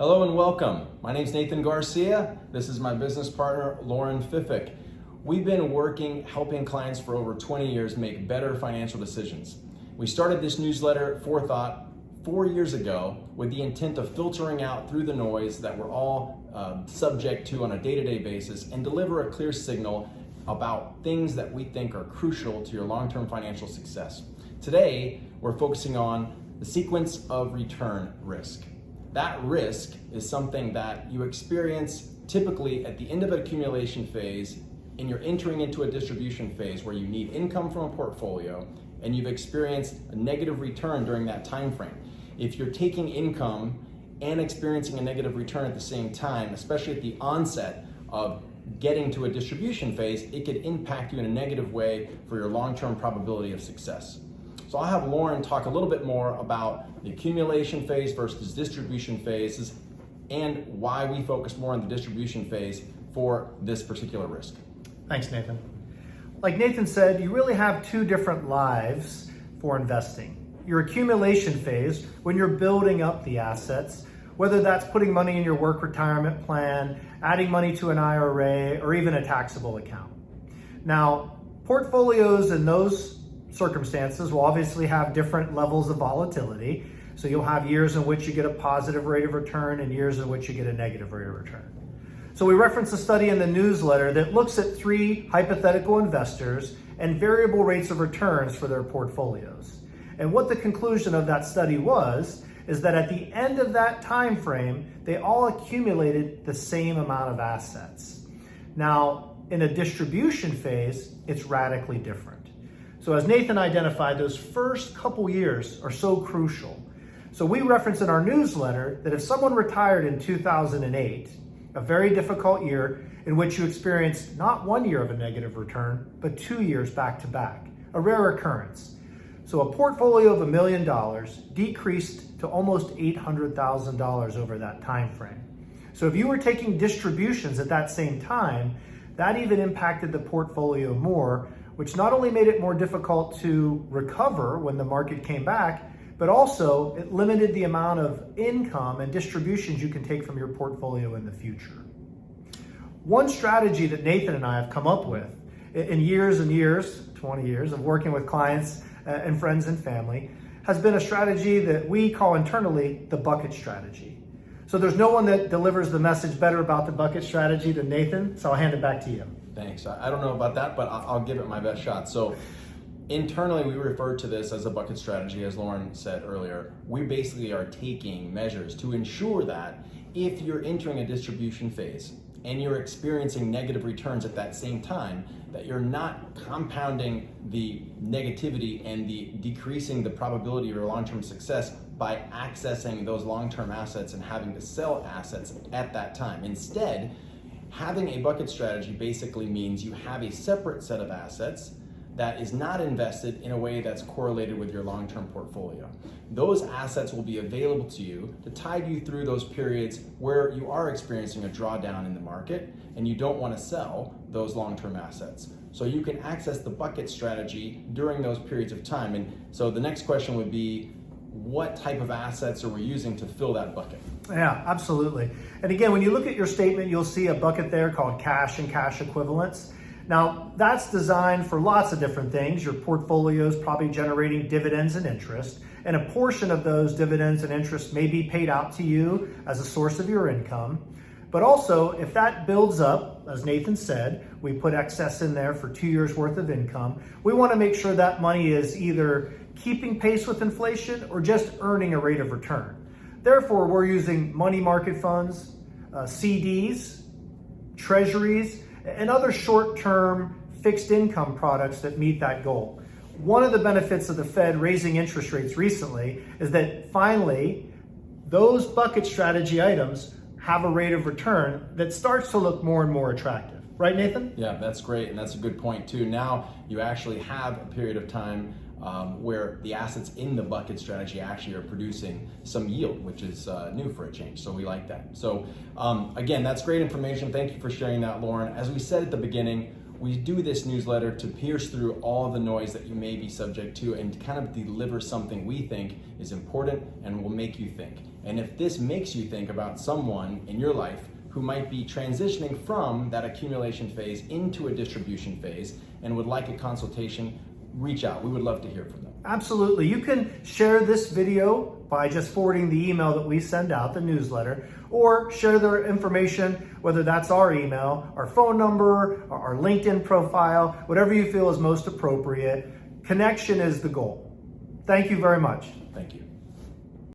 Hello and welcome. My name is Nathan Garcia. This is my business partner, Lauren Fiffick. We've been working, helping clients for over 20 years make better financial decisions. We started this newsletter, 4Thought, 4 years ago with the intent of filtering out through the noise that we're all subject to on a day-to-day basis and deliver a clear signal about things that we think are crucial to your long-term financial success. Today, we're focusing on the sequence of return risk. That risk is something that you experience typically at the end of an accumulation phase, and you're entering into a distribution phase where you need income from a portfolio and you've experienced a negative return during that time frame. If you're taking income and experiencing a negative return at the same time, especially at the onset of getting to a distribution phase, it could impact you in a negative way for your long-term probability of success. So I'll have Lauren talk a little bit more about the accumulation phase versus distribution phases and why we focus more on the distribution phase for this particular risk. Thanks, Nathan. Like Nathan said, you really have two different lives for investing. Your accumulation phase, when you're building up the assets, whether that's putting money in your work retirement plan, adding money to an IRA, or even a taxable account. Now, portfolios in those circumstances will obviously have different levels of volatility. So you'll have years in which you get a positive rate of return and years in which you get a negative rate of return. So we reference a study in the newsletter that looks at 3 hypothetical investors and variable rates of returns for their portfolios. And what the conclusion of that study was is that at the end of that time frame, they all accumulated the same amount of assets. Now, in a distribution phase, it's radically different. So as Nathan identified, those first couple years are so crucial. So we reference in our newsletter that if someone retired in 2008, a very difficult year in which you experienced not 1 year of a negative return, but 2 years back to back, a rare occurrence. So a portfolio of $1 million decreased to almost $800,000 over that time frame. So if you were taking distributions at that same time, that even impacted the portfolio more, which not only made it more difficult to recover when the market came back, but also it limited the amount of income and distributions you can take from your portfolio in the future. One strategy that Nathan and I have come up with in years and years, 20 years of working with clients and friends and family, has been a strategy that we call internally the bucket strategy. So there's no one that delivers the message better about the bucket strategy than Nathan, so I'll hand it back to you. Thanks. I don't know about that, but I'll give it my best shot. So internally, we refer to this as a bucket strategy, as Lauren said earlier. We basically are taking measures to ensure that if you're entering a distribution phase and you're experiencing negative returns at that same time, that you're not compounding the negativity and decreasing the probability of your long-term success by accessing those long-term assets and having to sell assets at that time. Instead, having a bucket strategy basically means you have a separate set of assets that is not invested in a way that's correlated with your long-term portfolio. Those assets will be available to you to tide you through those periods where you are experiencing a drawdown in the market and you don't want to sell those long-term assets. So you can access the bucket strategy during those periods of time. And so the next question would be, what type of assets are we using to fill that bucket? Yeah, absolutely. And again, when you look at your statement, you'll see a bucket there called cash and cash equivalents. Now, that's designed for lots of different things. Your portfolio is probably generating dividends and interest, and a portion of those dividends and interest may be paid out to you as a source of your income. But also, if that builds up, as Nathan said, we put excess in there for 2 years worth of income, we want to make sure that money is either keeping pace with inflation or just earning a rate of return. Therefore, we're using money market funds, CDs, treasuries, and other short-term fixed income products that meet that goal. One of the benefits of the Fed raising interest rates recently is that finally, those bucket strategy items have a rate of return that starts to look more and more attractive. Right, Nathan? Yeah, that's great, and that's a good point too. Now you actually have a period of time where the assets in the bucket strategy actually are producing some yield, which is new for a change. So we like that. So again, that's great information. Thank you for sharing that, Lauren. As we said at the beginning, we do this newsletter to pierce through all of the noise that you may be subject to and kind of deliver something we think is important and will make you think. And if this makes you think about someone in your life who might be transitioning from that accumulation phase into a distribution phase and would like a consultation, reach out. We would love to hear from them. Absolutely. You can share this video by just forwarding the email that we send out, the newsletter, or share their information, whether that's our email, our phone number, our LinkedIn profile, whatever you feel is most appropriate. Connection is the goal. Thank you very much. Thank you.